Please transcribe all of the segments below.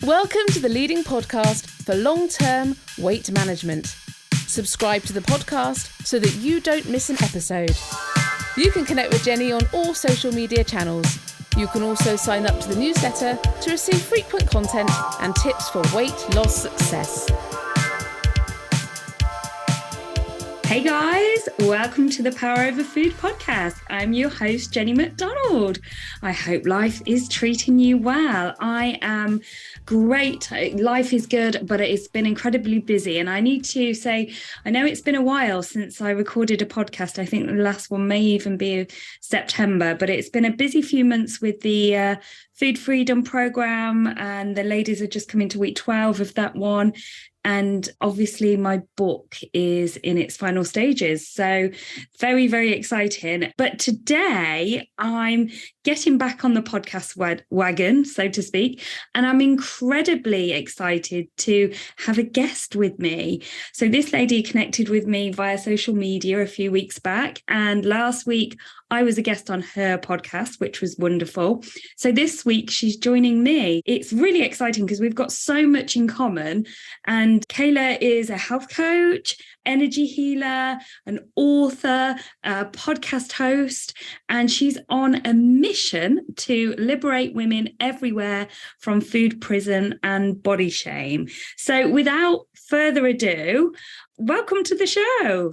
Welcome to the leading podcast for long-term weight management. Subscribe to the podcast so that you don't miss an episode. You can connect with Jenny on all social media channels. You can also sign up to the newsletter to receive frequent content and tips for weight loss success. Hey guys, welcome to the Power Over Food podcast. I'm your host, Jenny McDonald. I hope life is treating you well. I am great. Life is good, but it's been incredibly busy. And I need to say, I know it's been a while since I recorded a podcast. I think the last one may even be September, but it's been a busy few months with the Food Freedom program, and the ladies are just coming to week 12 of that one. And obviously my book is in its final stages. So very, very exciting. But today I'm getting back on the podcast wagon, so to speak. And I'm incredibly excited to have a guest with me. So this lady connected with me via social media a few weeks back. And last week I was a guest on her podcast, which was wonderful. So this week she's joining me. It's really exciting because we've got so much in common. And Kayla is a health coach, energy healer, an author, a podcast host, and she's on a mission to liberate women everywhere from food prison and body shame. So without further ado, welcome to the show.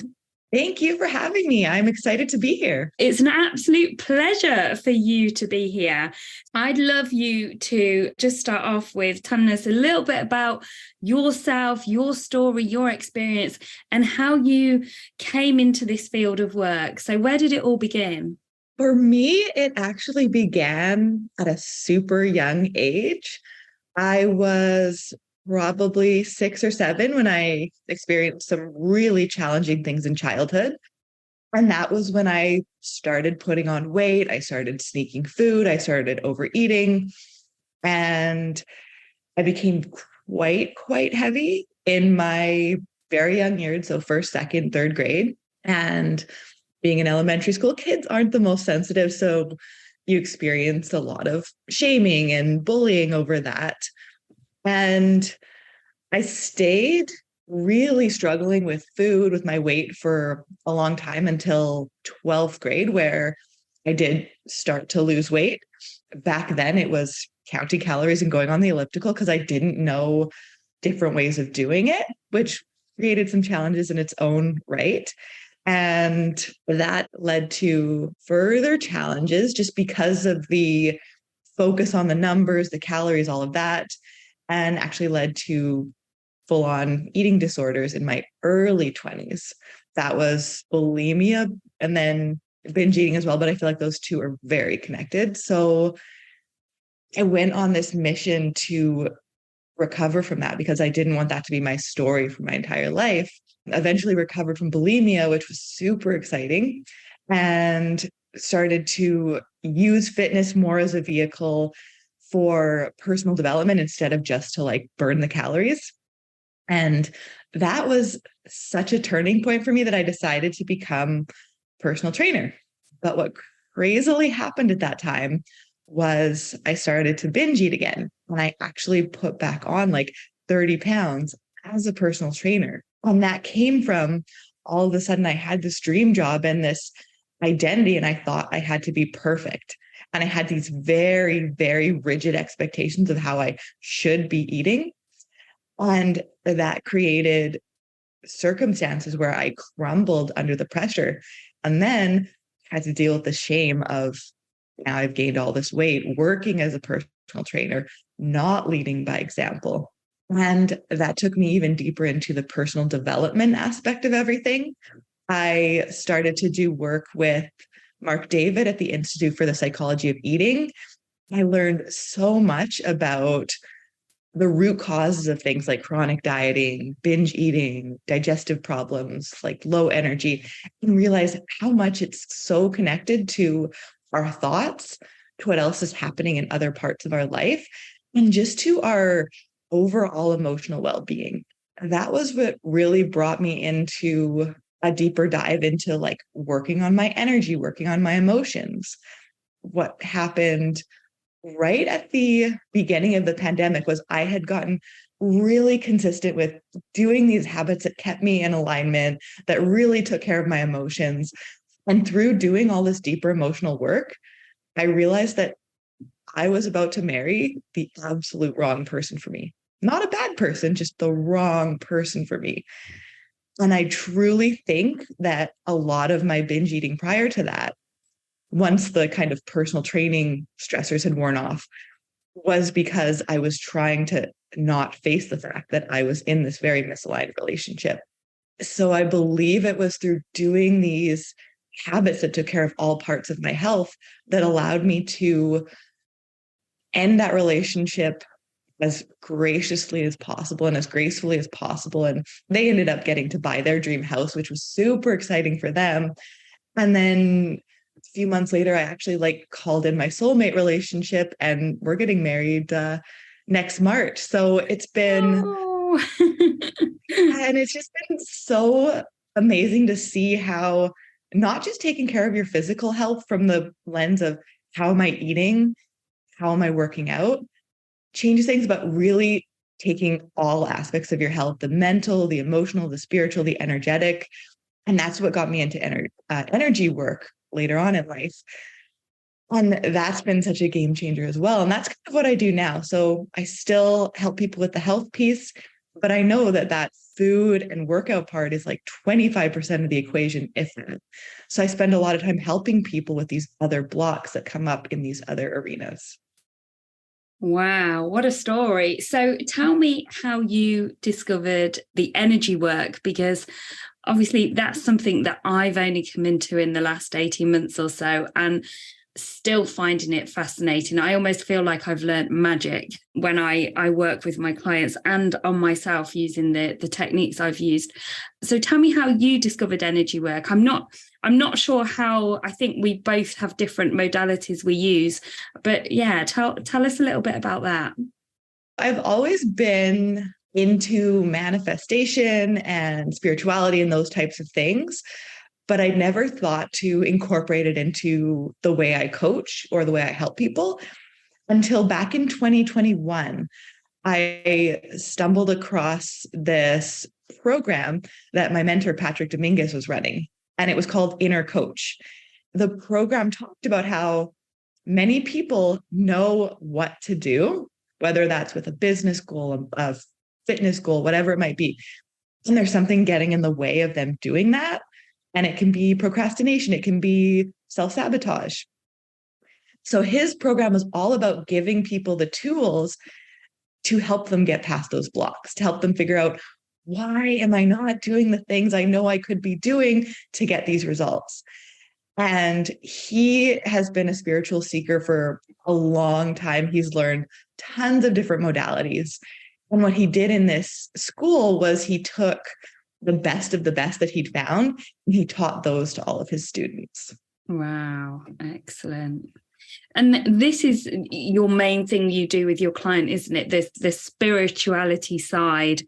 Thank you for having me. I'm excited to be here. It's an absolute pleasure for you to be here. I'd love you to just start off with telling us a little bit about yourself, your story, your experience, and how you came into this field of work. So where did it all begin? For me, it actually began at a super young age. I was probably 6 or 7 when I experienced some really challenging things in childhood. And that was when I started putting on weight. I started sneaking food. I started overeating. And I became quite heavy in my very young years. So first, second, third grade. And being in elementary school, kids aren't the most sensitive. So you experience a lot of shaming and bullying over that. And I stayed really struggling with food, with my weight for a long time until 12th grade, where I did start to lose weight. Back then, it was counting calories and going on the elliptical because I didn't know different ways of doing it, which created some challenges in its own right. And that led to further challenges just because of the focus on the numbers, the calories, all of that. And actually led to full-on eating disorders in my early 20s. That was bulimia and then binge eating as well, but I feel like those two are very connected. So I went on this mission to recover from that because I didn't want that to be my story for my entire life. Eventually recovered from bulimia, which was super exciting, and started to use fitness more as a vehicle for personal development instead of just to like burn the calories. And that was such a turning point for me that I decided to become personal trainer. But what crazily happened at that time was I started to binge eat again. And I actually put back on like 30 pounds as a personal trainer. And that came from all of a sudden I had this dream job and this identity, and I thought I had to be perfect. And I had these very, very rigid expectations of how I should be eating. And that created circumstances where I crumbled under the pressure and then had to deal with the shame of now I've gained all this weight, working as a personal trainer, not leading by example. And that took me even deeper into the personal development aspect of everything. I started to do work with Mark David at the Institute for the Psychology of Eating. I learned so much about the root causes of things like chronic dieting, binge eating, digestive problems, like low energy, and realize how much it's so connected to our thoughts, to what else is happening in other parts of our life, and just to our overall emotional well-being. That was what really brought me into a deeper dive into like working on my energy, working on my emotions. What happened right at the beginning of the pandemic was I had gotten really consistent with doing these habits that kept me in alignment, that really took care of my emotions. And through doing all this deeper emotional work, I realized that I was about to marry the absolute wrong person for me. Not a bad person, just the wrong person for me. And I truly think that a lot of my binge eating prior to that, once the kind of personal training stressors had worn off, was because I was trying to not face the fact that I was in this very misaligned relationship. So I believe it was through doing these habits that took care of all parts of my health that allowed me to end that relationship as graciously as possible and as gracefully as possible. And they ended up getting to buy their dream house, which was super exciting for them. And then a few months later, I actually called in my soulmate relationship, and we're getting married next March. So it's been, and it's just been so amazing to see how not just taking care of your physical health from the lens of how am I eating, how am I working out, changes things, but really taking all aspects of your health, the mental, the emotional, the spiritual, the energetic. And that's what got me into energy work later on in life. And that's been such a game changer as well. And that's kind of what I do now. So I still help people with the health piece, but I know that food and workout part is like 25% of the equation, if that. So I spend a lot of time helping people with these other blocks that come up in these other arenas. Wow, what a story. So tell me how you discovered the energy work, because obviously that's something that I've only come into in the last 18 months or so, and still finding it fascinating. I almost feel like I've learned magic when I work with my clients and on myself using the techniques I've used. So tell me how you discovered energy work. I'm not sure how. I think we both have different modalities we use, but yeah, tell us a little bit about that. I've always been into manifestation and spirituality and those types of things, but I never thought to incorporate it into the way I coach or the way I help people until back in 2021. I stumbled across this program that my mentor, Patrick Dominguez, was running, and it was called Inner Coach. The program talked about how many people know what to do, whether that's with a business goal, a fitness goal, whatever it might be. And there's something getting in the way of them doing that. And it can be procrastination. It can be self-sabotage. So his program was all about giving people the tools to help them get past those blocks, to help them figure out, why am I not doing the things I know I could be doing to get these results? And he has been a spiritual seeker for a long time. He's learned tons of different modalities. And what he did in this school was he took the best of the best that he'd found, and he taught those to all of his students. Wow, excellent. And this is your main thing you do with your client, isn't it? The spirituality side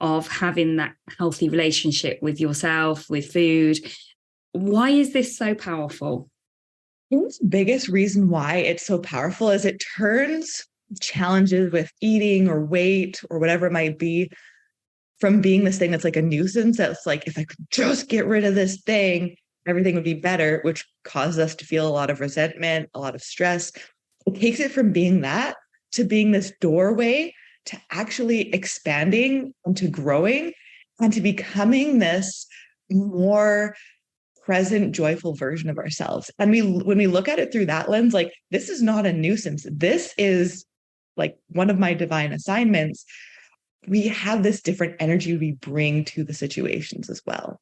of having that healthy relationship with yourself, with food. Why is this so powerful? I think the biggest reason why it's so powerful is it turns challenges with eating or weight or whatever it might be from being this thing that's like a nuisance, that's like, if I could just get rid of this thing, everything would be better, which causes us to feel a lot of resentment, a lot of stress. It takes it from being that to being this doorway to actually expanding and to growing and to becoming this more present, joyful version of ourselves. And when we look at it through that lens, like, this is not a nuisance. This is like one of my divine assignments. We have this different energy we bring to the situations as well.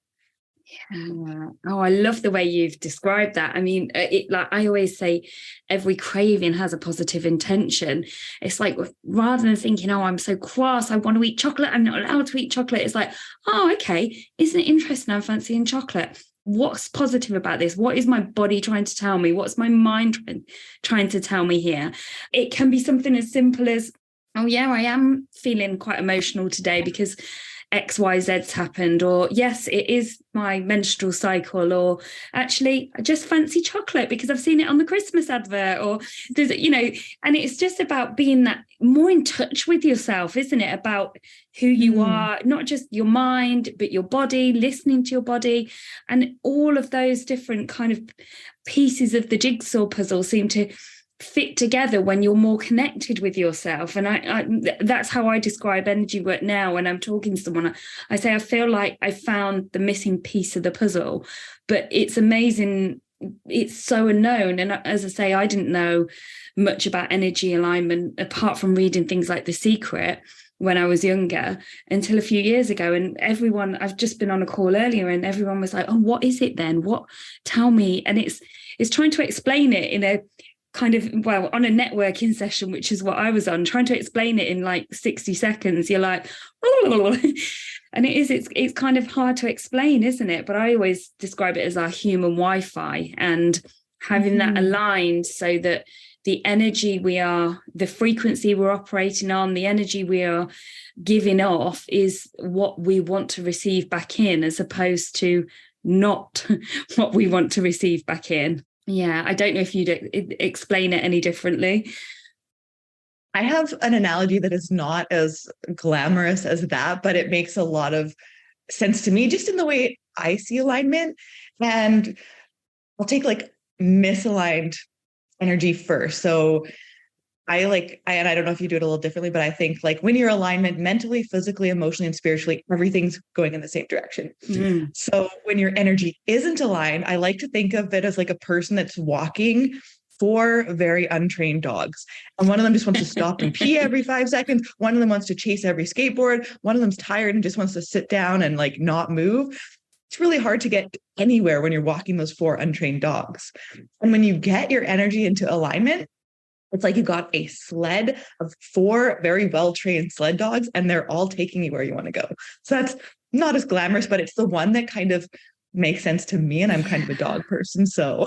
Yeah. Oh, I love the way you've described that. I mean, like I always say, every craving has a positive intention. It's like, rather than thinking, oh, I'm so cross, I want to eat chocolate, I'm not allowed to eat chocolate. It's like, oh, okay, isn't it interesting? I'm fancying chocolate. What's positive about this? What is my body trying to tell me? What's my mind trying to tell me here? It can be something as simple as, oh yeah, I am feeling quite emotional today because XYZ's happened, or yes, it is my menstrual cycle, or actually I just fancy chocolate because I've seen it on the Christmas advert, or there's, and it's just about being that more in touch with yourself, isn't it? About who you are, not just your mind, but your body, listening to your body, and all of those different kind of pieces of the jigsaw puzzle seem to fit together when you're more connected with yourself. And I that's how I describe energy work now when I'm talking to someone. I say I feel like I found the missing piece of the puzzle, but it's amazing. It's so unknown. And as I say, I didn't know much about energy alignment apart from reading things like The Secret when I was younger until a few years ago. And everyone, I've just been on a call earlier and everyone was like, oh, what is it then? Tell me. And it's trying to explain it in a kind of, well, on a networking session, which is what I was on, trying to explain it in like 60 seconds. You're like, oh. And it's kind of hard to explain, isn't it? But I always describe it as our human Wi-Fi, and having that aligned so that the energy the frequency we're operating on, the energy we are giving off is what we want to receive back in, as opposed to not what we want to receive back in. Yeah, I don't know if you'd explain it any differently. I have an analogy that is not as glamorous as that, but it makes a lot of sense to me just in the way I see alignment. And I'll take like misaligned energy first. So and I don't know if you do it a little differently, but I think like when you're alignment mentally, physically, emotionally, and spiritually, everything's going in the same direction. So when your energy isn't aligned, I like to think of it as like a person that's walking 4 very untrained dogs. And one of them just wants to stop and pee every 5 seconds. One of them wants to chase every skateboard. One of them's tired and just wants to sit down and like not move. It's really hard to get anywhere when you're walking those 4 untrained dogs. And when you get your energy into alignment, it's like you got a sled of 4 very well-trained sled dogs, and they're all taking you where you want to go. So that's not as glamorous, but it's the one that kind of makes sense to me. And I'm kind of a dog person. So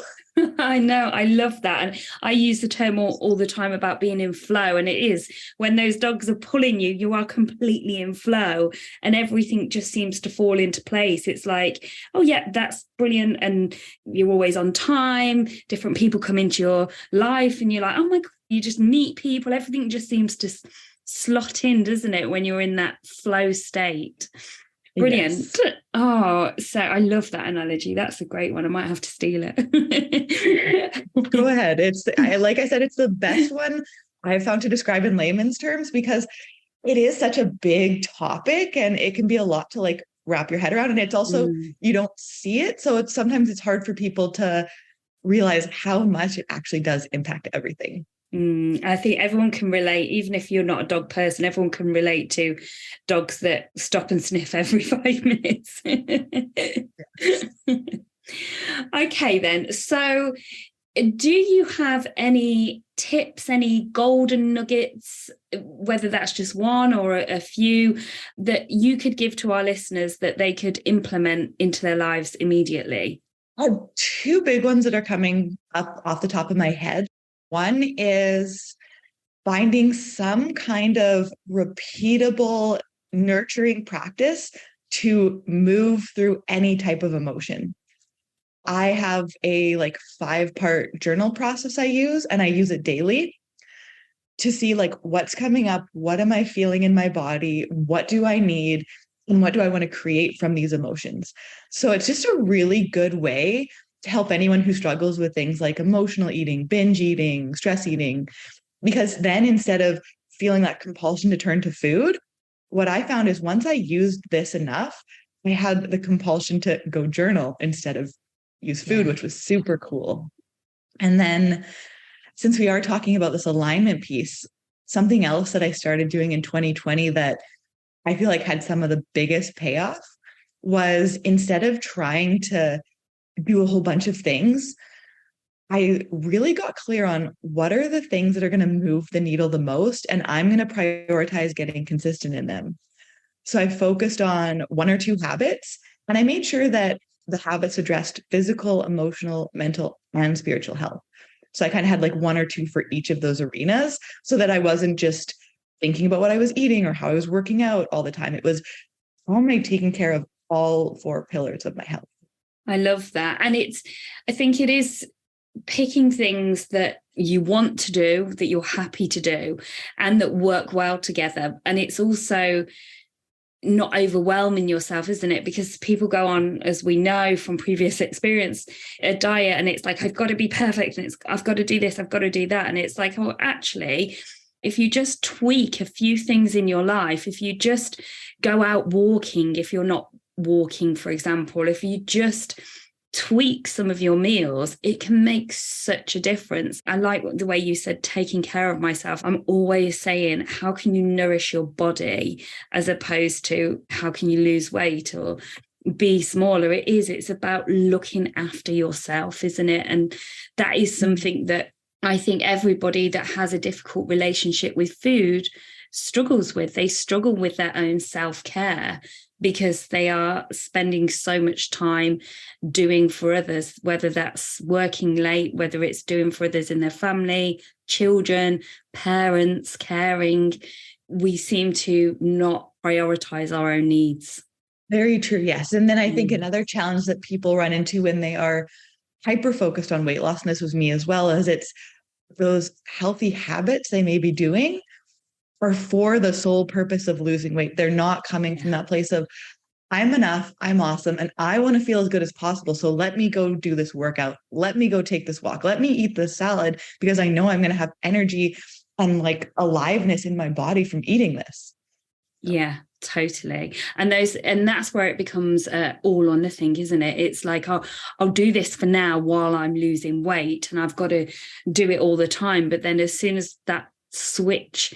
I know, I love that. And I use the term all the time about being in flow. And it is when those dogs are pulling you, you are completely in flow and everything just seems to fall into place. It's like, oh yeah, that's brilliant. And you're always on time. Different people come into your life and you're like, oh my God, you just meet people. Everything just seems to slot in, doesn't it? When you're in that flow state. Brilliant. Yes. Oh, so I love that analogy. That's a great one. I might have to steal it. Go ahead. Like I said, it's the best one I've found to describe in layman's terms because it is such a big topic and it can be a lot to like wrap your head around. And it's also, you don't see it. So sometimes it's hard for people to realize how much it actually does impact everything. I think everyone can relate, even if you're not a dog person, everyone can relate to dogs that stop and sniff every 5 minutes. Okay, then. So do you have any tips, any golden nuggets, whether that's just one or a few, that you could give to our listeners that they could implement into their lives immediately? 2 big ones that are coming up off the top of my head. One is finding some kind of repeatable, nurturing practice to move through any type of emotion. I have a 5-part journal process I use, and I use it daily to see what's coming up, what am I feeling in my body, what do I need, and what do I want to create from these emotions. So it's just a really good way to help anyone who struggles with things like emotional eating, binge eating, stress eating, because then instead of feeling that compulsion to turn to food, what I found is once I used this enough, I had the compulsion to go journal instead of use food, which was super cool. And then since we are talking about this alignment piece, something else that I started doing in 2020 that I feel like had some of the biggest payoff was instead of trying to do a whole bunch of things, I really got clear on what are the things that are going to move the needle the most, and I'm going to prioritize getting consistent in them. So I focused on 1 or 2 habits, and I made sure that the habits addressed physical, emotional, mental, and spiritual health. So I kind of had 1 or 2 for each of those arenas so that I wasn't just thinking about what I was eating or how I was working out all the time. It was how am I taking care of all 4 pillars of my health? I love that. And I think it is picking things that you want to do, that you're happy to do, and that work well together. And it's also not overwhelming yourself, isn't it? Because people go on, as we know from previous experience, a diet, and it's like, I've got to be perfect, and I've got to do this, I've got to do that. And it's like, oh, actually, if you just tweak a few things in your life, if you just go out walking, if you're not walking, for example, if you just tweak some of your meals, it can make such a difference. I like the way you said taking care of myself. I'm always saying, how can you nourish your body, as opposed to how can you lose weight or be smaller? It's about looking after yourself, isn't it? And that is something that I think everybody that has a difficult relationship with food struggles with. They struggle with their own self-care because they are spending so much time doing for others, whether that's working late, whether it's doing for others in their family, children, parents, caring. We seem to not prioritize our own needs. Very true. Yes. And then I think another challenge that people run into when they are hyper-focused on weight loss, and this was me as well, is it's those healthy habits they may be doing are for the sole purpose of losing weight. They're not coming from that place of, I'm enough, I'm awesome, and I want to feel as good as possible. So let me go do this workout. Let me go take this walk. Let me eat this salad because I know I'm going to have energy and like aliveness in my body from eating this. Yeah, totally. And that's where it becomes all or nothing, isn't it? It's like, I'll do this for now while I'm losing weight, and I've got to do it all the time. But then as soon as that switch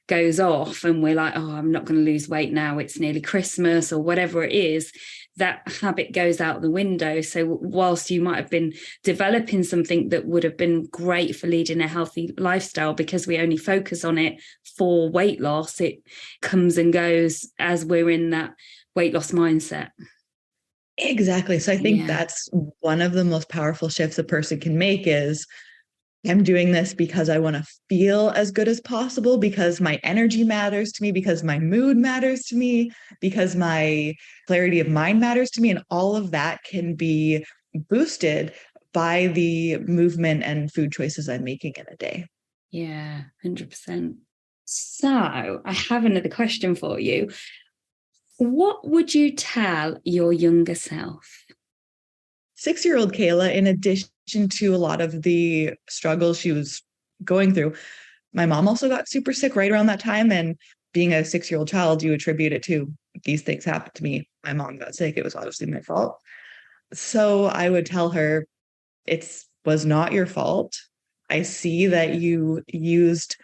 goes off and we're like, oh, I'm not going to lose weight now, it's nearly Christmas or whatever it is, that habit goes out the window. So whilst you might have been developing something that would have been great for leading a healthy lifestyle, because we only focus on it for weight loss, it comes and goes as we're in that weight loss mindset. Exactly. So I think that's one of the most powerful shifts a person can make is, I'm doing this because I want to feel as good as possible, because my energy matters to me, because my mood matters to me, because my clarity of mind matters to me. And all of that can be boosted by the movement and food choices I'm making in a day. Yeah, 100%. So I have another question for you. What would you tell your younger self? 6-year-old Kayla, in addition to a lot of the struggles she was going through, my mom also got super sick right around that time. And being a 6-year-old child, you attribute it to, these things happened to me. My mom got sick. It was obviously my fault. So I would tell her, it was not your fault. I see that you used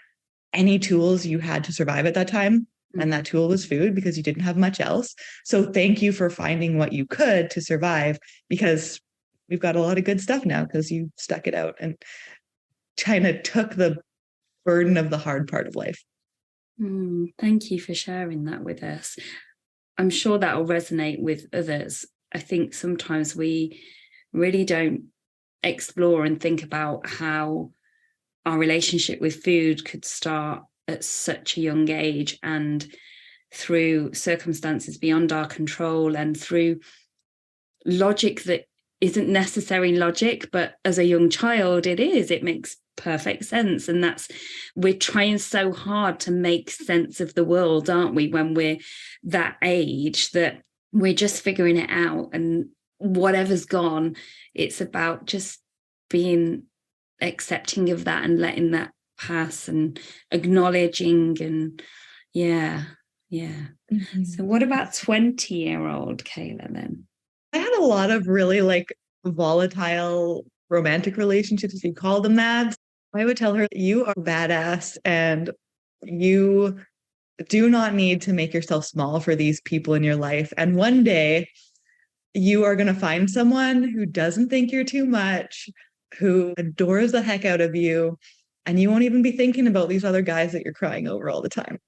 any tools you had to survive at that time. And that tool was food, because you didn't have much else. So thank you for finding what you could to survive, because we've got a lot of good stuff now because you stuck it out and kind of took the burden of the hard part of life. Thank you for sharing that with us. I'm sure that will resonate with others. I think sometimes we really don't explore and think about how our relationship with food could start at such a young age, and through circumstances beyond our control, and through logic that isn't necessary logic, but as a young child, it makes perfect sense. And we're trying so hard to make sense of the world, aren't we, when we're that age, that we're just figuring it out, and whatever's gone, it's about just being accepting of that and letting that pass and acknowledging. And So what about 20-year-old Kayla then? I had a lot of really like volatile romantic relationships, if you call them that. I would tell her, you are badass and you do not need to make yourself small for these people in your life. And one day you are going to find someone who doesn't think you're too much, who adores the heck out of you, and you won't even be thinking about these other guys that you're crying over all the time.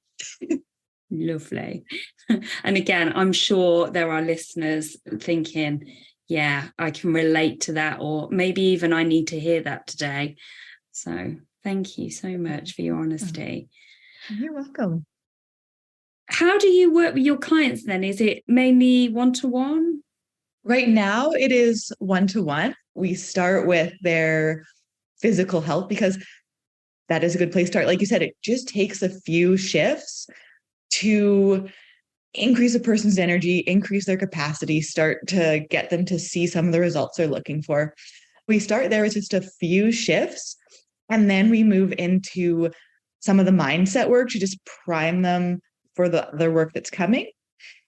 Lovely. And again, I'm sure there are listeners thinking, yeah, I can relate to that, or maybe even I need to hear that today. So thank you so much for your honesty. You're welcome. How do you work with your clients then? Is it mainly one-to-one? Right now, it is one-to-one. We start with their physical health because that is a good place to start. Like you said, it just takes a few shifts to increase a person's energy, increase their capacity, start to get them to see some of the results they're looking for. We start there with just a few shifts, and then we move into some of the mindset work to just prime them for the other work that's coming.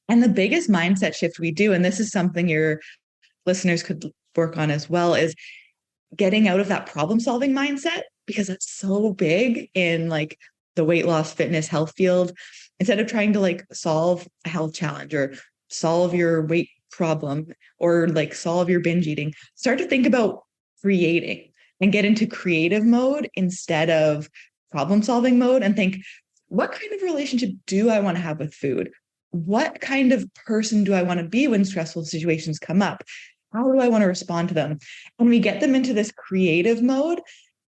And the biggest mindset shift we do, and this is something your listeners could work on as well, is getting out of that problem-solving mindset, because it's so big in like the weight loss, fitness, health field. Instead of trying to like solve a health challenge or solve your weight problem or like solve your binge eating, start to think about creating and get into creative mode instead of problem-solving mode, and think, what kind of relationship do I want to have with food? What kind of person do I want to be when stressful situations come up? How do I want to respond to them? And we get them into this creative mode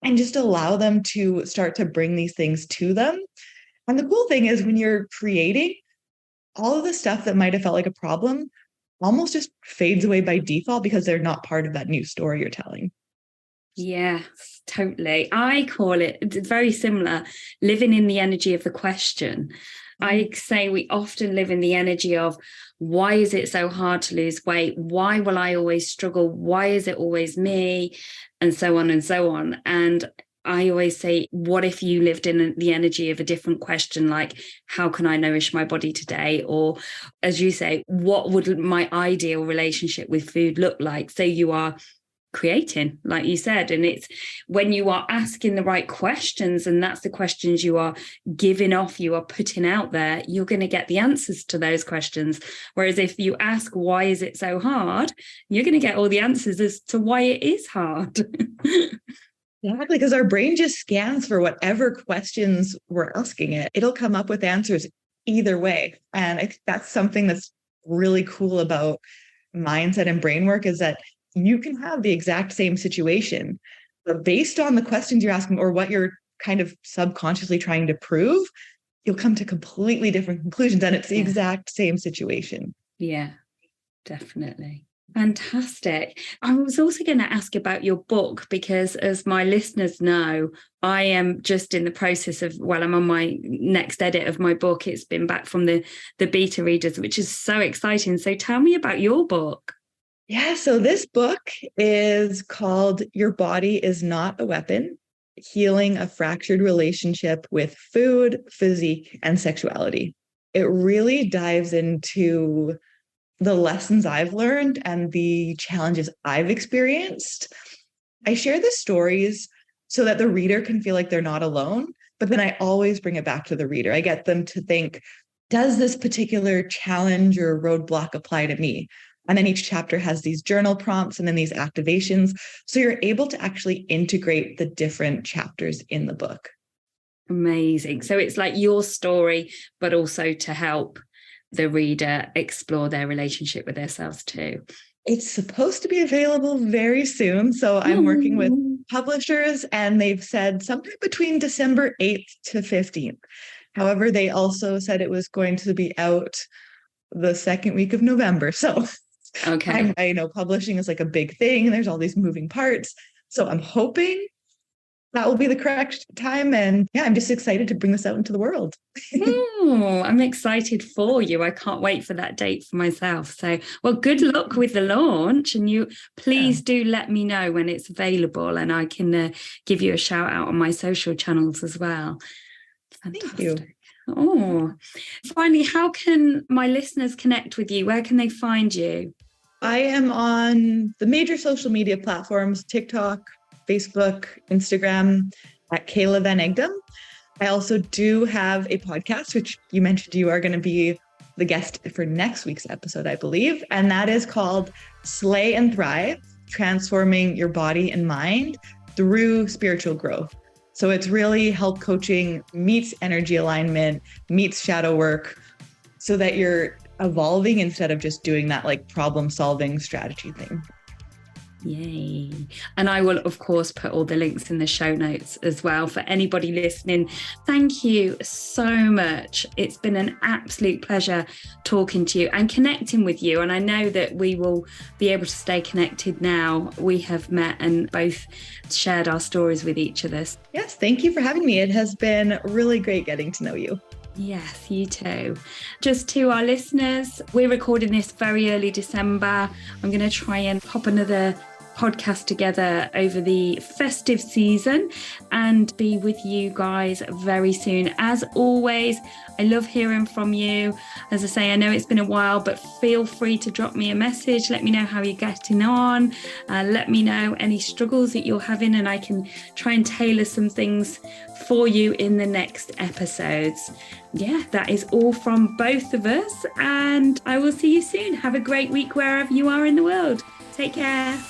and just allow them to start to bring these things to them. And the cool thing is when you're creating, all of the stuff that might have felt like a problem almost just fades away by default because they're not part of that new story you're telling. Yes, totally. I call it, it's very similar, living in the energy of the question. I say we often live in the energy of, why is it so hard to lose weight? Why will I always struggle? Why is it always me? And so on and so on. And I always say, what if you lived in the energy of a different question, like, how can I nourish my body today? Or as you say, what would my ideal relationship with food look like? So you are creating, like you said, and it's when you are asking the right questions, and that's the questions you are giving off, you are putting out there, you're going to get the answers to those questions. Whereas if you ask, why is it so hard, you're going to get all the answers as to why it is hard. Exactly, because our brain just scans for whatever questions we're asking it. It'll come up with answers either way. And I think that's something that's really cool about mindset and brain work, is that you can have the exact same situation, but based on the questions you're asking or what you're kind of subconsciously trying to prove, you'll come to completely different conclusions, and it's the exact same situation. Yeah, definitely. Fantastic. I was also going to ask about your book, because as my listeners know, I am just in the process of, well, I'm on my next edit of my book. It's been back from the beta readers, which is so exciting. So tell me about your book. Yeah, so this book is called Your Body is Not a Weapon: Healing a Fractured Relationship with Food, Physique, and Sexuality. It really dives into the lessons I've learned and the challenges I've experienced. I share the stories so that the reader can feel like they're not alone, but then I always bring it back to the reader. I get them to think, does this particular challenge or roadblock apply to me? And then each chapter has these journal prompts and then these activations. So you're able to actually integrate the different chapters in the book. Amazing. So it's like your story, but also to help the reader explore their relationship with themselves too. It's supposed to be available very soon. So I'm working with publishers, and they've said something between December 8th to 15th. However, they also said it was going to be out the second week of November. So okay, I know publishing is like a big thing. There's all these moving parts. So I'm hoping that will be the correct time. And yeah, I'm just excited to bring this out into the world. I'm excited for you. I can't wait for that date for myself. So, well, good luck with the launch. And you please do let me know when it's available, and I can give you a shout out on my social channels as well. Fantastic. Thank you. Oh, finally, how can my listeners connect with you? Where can they find you? I am on the major social media platforms, TikTok, Facebook, Instagram, at Kayla Van Egdom. I also do have a podcast, which you mentioned you are going to be the guest for next week's episode, I believe. And that is called Slay and Thrive: Transforming Your Body and Mind Through Spiritual Growth. So it's really health coaching meets energy alignment, meets shadow work, so that you're evolving instead of just doing that like problem solving strategy thing. Yay. And I will, of course, put all the links in the show notes as well for anybody listening. Thank you so much. It's been an absolute pleasure talking to you and connecting with you. And I know that we will be able to stay connected now. We have met and both shared our stories with each other. Yes, thank you for having me. It has been really great getting to know you. Yes, you too. Just to our listeners, we're recording this very early December. I'm going to try and pop another podcast together over the festive season and be with you guys very soon. As always, I love hearing from you. As I say, I know it's been a while, but feel free to drop me a message. Let me know how you're getting on. Let me know any struggles that you're having, and I can try and tailor some things for you in the next episodes. Yeah, that is all from both of us, and I will see you soon. Have a great week wherever you are in the world. Take care.